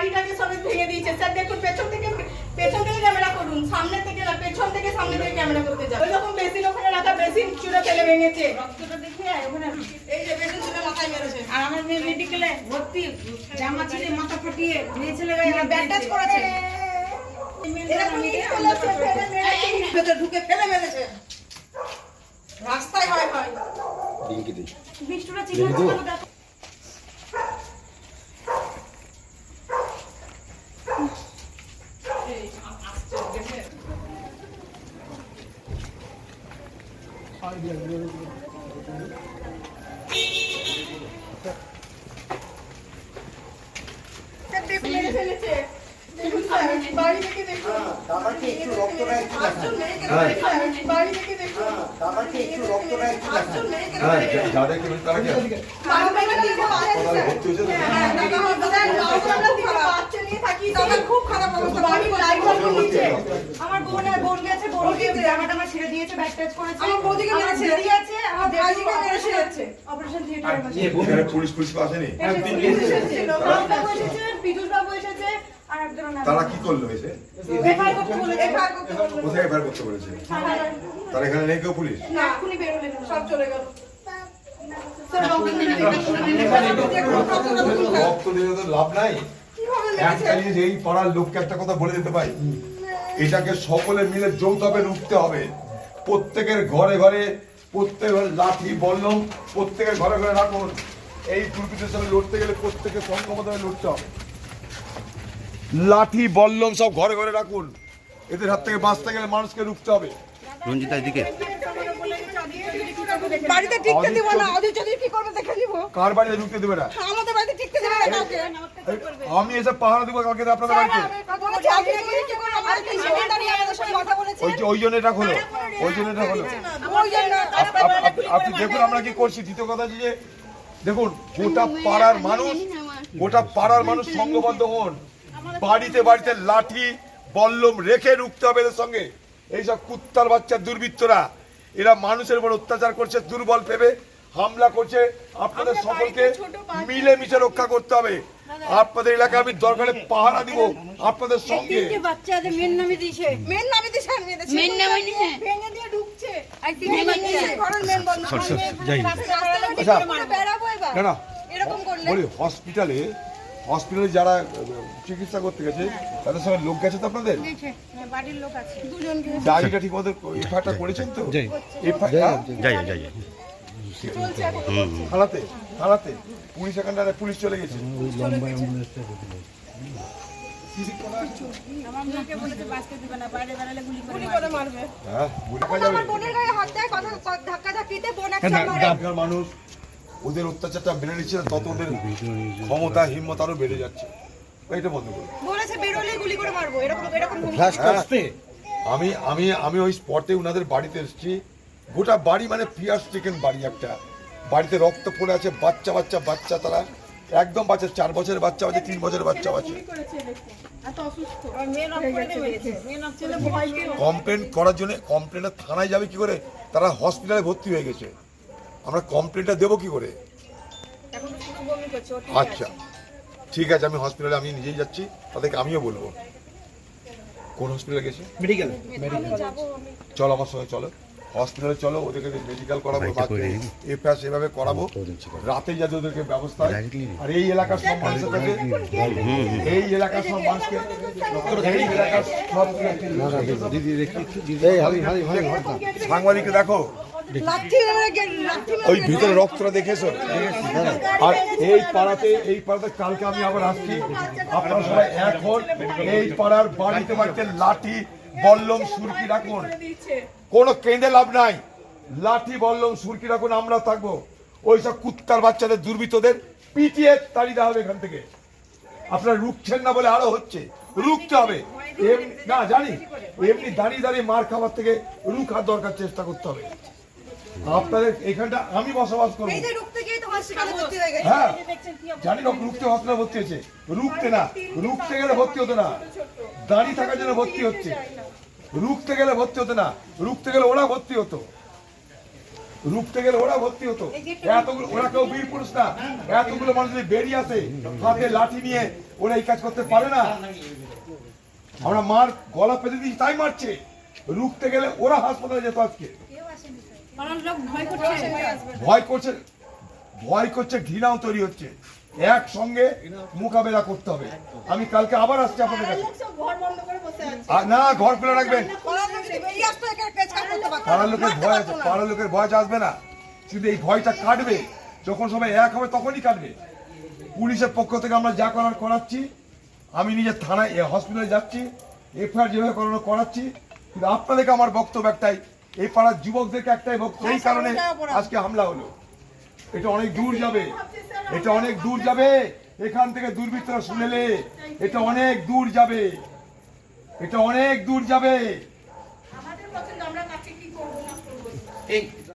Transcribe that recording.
গাড়িটাকে সবে ভেঙে দিয়েছে। স্যার দেখুন পেছন থেকে ক্যামেরা করুন, সামনে থেকে না, পেছন থেকে সামনে থেকে ক্যামেরা করতে যাও। ওইরকম বেশি ওখানে রাখা বেশি চুড়ে ফেলে ভেঙেছে। রক্তটা দেখে ওখানে এই যে বেশি চুড়ে মাথায় মেরেছে। আর আমার মেয়ে মেডিকেলে ভর্তি, জামা ছিঁড়ে মাথা ফাটিয়ে মেয়ে ছেলে গায়ে ব্যান্ডেজ করেছে। এরকম ফেলেছে, ফেলে মেরেছে, ভেতরে ঢুকে ফেলে মেরেছে। রাস্তায় হয় ডিঙ্কি দি বিষ্টুরা চিকেন দেখো। বাড়ি থেকে দেখুন, দাদাকে একটু রক্তটা একটু দেখান। বাড়ি থেকে দেখুন, দাদাকে একটু রক্তটা একটু দেখান। যাদেরকে তারা কি ভর্তি হয়েছে বাচ্চা নিয়ে থাকি, খুব খারাপ অবস্থা। বাড়ি আমার বোন গেছে, বোনকে জামা টামা ছেড়ে দিয়েছে, ব্যাগ ট্যাচ করেছে। আমার বৌদিকে মেরে ছেড়ে দিয়েছে, আমার ভাইজিকে মেরে ছেড়ে দিয়েছে। অপারেশন থিয়েটারে পুলিশ আসেনি? পীযুষ বাবু এসেছে আর একজন তারা কি করলো এসে? এফআইআর করতে বলেছে। কোথায় এফআইআর করতে বলেছে? তারা এখানে নেই কেউ পুলিশ? না, এখনই বেরোলেন, সব চলে গেল। রক্ত দিয়ে তো লাভ নাই। একটা জিনিস এই পাড়ার লোককে একটা কথা বলে দিতে পারি, এটাকে সকলে মিলে যৌথভাবে রুখতে হবে। প্রত্যেকের ঘরে ঘরে, প্রত্যেকের লাঠি বল্লম প্রত্যেকের ঘরে ঘরে রাখুন। এই দুর্বৃত্তের সাথে লড়তে গেলে প্রত্যেকের সংগমভাবে লড়তে হবে। লাঠি বল্লম সব ঘরে ঘরে রাখুন। এদের হাত থেকে বাঁচতে গেলে মানুষকে রুখতে হবে। রঞ্জিতা এদিকে বাড়িতে টিকতে দিব না, অধীর চৌধুরী কি করবে দেখে নিব। কার বাড়িতে ঢুকতে দেবে না? আমাদের বাড়িতে টিকতে দেবে না কাউকে। আমি এসে পাহারা দিব কালকে আপনাদের বাড়িতে। বলেছে অধীর চৌধুরী কি করবে, আমার কি সেক্রেটারি আমাদের সঙ্গে কথা বলেছে। ওই জন্য এটা হলো, ওই জন্য এটা হলো। ওই জন্য আপনি দেখুন আমরা কি করছি। দ্বিতীয় কথা যে দেখুন, গোটা পাড়ার মানুষ সংঘবদ্ধ হন। বাড়িতে বাড়িতে লাঠি বল্লম রেখে রুখতে হবে এদের সঙ্গে। এইসব কুত্তার বাচ্চা দুর্বৃত্তরা এরা মানুষের উপর অত্যাচার করছে, দুর্বল ভেবে হামলা করছে। আপনাদের সকলকে মিলেমিশে রক্ষা করতে হবে। আপনাদের এলাকায় আমি দরকারে পাহারা দিব আপনাদের সঙ্গে। বাচ্চাদের মেন নামে দিয়েছে, মেন নামে দিছে, মেন নামে নিছে, ভেঙে দিয়ে ঢুকছে। ঘরের মেন বন্ধ বেরাবো এবার না এরকম করলে। বলি হসপিটালে যারা চিকিৎসা করতে গেছে তাদের সঙ্গে লোক গেছে তো আপনাদের? বাড়ির লোক আছে ডায়েরিটা ঠিক মতো এফআইআরটা করেছেন তো? থানাতে পুলিশ এখানটা পুলিশ চলে গেছে। আমার মেয়েকে বলেছে বাঁচতে দিবে না, বাইরে বেরালে গুলি করে মারবে। হ্যাঁ, গুলি খাওয়া যাবে। আমার বোনের গায়ে হাত দেয়, কথা ধাক্কা ধাক্কিতে বোন একটা মারে। এখানকার মানুষ ওদের অত্যাচারটা বেড়ে নিচ্ছে, তত ওদের ক্ষমতা হিম্মত আরো বেড়ে যাচ্ছে। এটা বন্ধ করুন। বলেছে বেরোলে গুলি করে মারবো, এরকম আমি ওই স্পটে উনাদের বাড়িতে এসেছি। গোটা বাড়ি মানে পিয়ার স্টিকেন বাড়ি, একটা বাড়িতে রক্ত পড়ে আছে, বাচ্চা তারা একদম বাচ্চা, 4 বছরের বাচ্চা আছে, 3 বছরের বাচ্চা আছে। কমপ্লেন করার জন্য কমপ্লেনটা থানায় যাবে কি করে? তারা হসপিটালে ভর্তি হয়ে গেছে, আমরা কমপ্লেনটা দেবো কি করে? আচ্ছা ঠিক আছে, আমি হসপিটালে আমি নিজেই যাচ্ছি, তাদেরকে আমিও বলবো। কোন হসপিটালে গেছে? মেডিকেল চলো আমার সঙ্গে, চলো হসপিটালে চলো, ওদেরকে মেডিকেল করাবো, এফআইআর সেভাবে করাবো, রাতে যাতে ওদেরকে ব্যবস্থা হয়। আর এই এলাকার সব মানুষের কাছে, এই এলাকার সব মানুষকে, সাংবাদিককে দেখো ওই ভিতরে রক্তটা দেখেছো। আর এই পাড়াতে কালকে আমি আবার আসছি, আপনারা সবাই এখন এই পাড়ার বাড়িতে লাঠি বল্লম সুরকি রাখুন, কোনো কেঁদে লাভ নাই। লাঠি বল্লম সুরকি রাখুন, আমরা থাকবো। ওইসব কুত্তার বাচ্চাদের দুর্বৃত্তদের পিটিয়ে তাড়িয়ে দেওয়া হবে এখান থেকে। আপনারা রুখছেন না বলে আরো হচ্ছে, রুখতে হবে। না জানি এমনি দাঁড়িয়ে মার খাবার থেকে রুখার দরকার, চেষ্টা করতে হবে। আপনাদের এখানটা আমি বসবাস করবো, হ্যাঁ জানি রুখতে হসপিটালে ভর্তি হয়েছে। রুখতে গেলে ভর্তি হতো না, দাঁড়িয়ে থাকার জন্য ভর্তি হচ্ছে। রুখতে গেলে ভর্তি হতো না, রুখতে গেলে ওরা ভর্তি হতো, এতগুলো, ওরা কেউ বীর পুরুষ না। এতগুলো মানুষ যদি বেরিয়ে আসে হাতে লাঠি নিয়ে ওরা এই কাজ করতে পারে না। আমরা মার গলা পেতে দিয়েছি তাই মারছে, রুখতে গেলে ওরা হাসপাতালে যেত আজকে। ভয় করছে, ঘৃণাও তৈরি হচ্ছে, একসঙ্গে মোকাবেলা করতে হবে। আমি কালকে আবার আসছি আপনাদের কাছে। ঘর বন্ধ করে বসে আছে। আর না, ঘর খুলে রাখবেন। পাড়ার লোক যদি বেরিয়ে আসতো এখানে পেচকা করতে পারতো। পাড়ার লোকের ভয় আছে, পাড়ার লোকের ভয় আসবে না, কিন্তু এই ভয়টা কাটবে যখন সবাই এক হবে, তখনই কাটবে। পুলিশের পক্ষ থেকে আমরা যা করার করাচ্ছি, আমি নিজে থানায় হসপিটালে যাচ্ছি, এফআইআর যেভাবে করানো করাচ্ছি, কিন্তু আপনাদেরকে আমার বক্তব্য একটাই, এই পাড়ার যুবকদেরকে একটাই বক্তব্য, এই কারণে আজকে হামলা হলো। এটা অনেক দূর যাবে, এটা অনেক দূর যাবে, এখান থেকে দুর্বৃত্তরা শুনেলে এটা অনেক দূর যাবে, এটা অনেক দূর যাবে। আমাদের পছন্দ, আমরা কাকে কি করবো না করবো। এই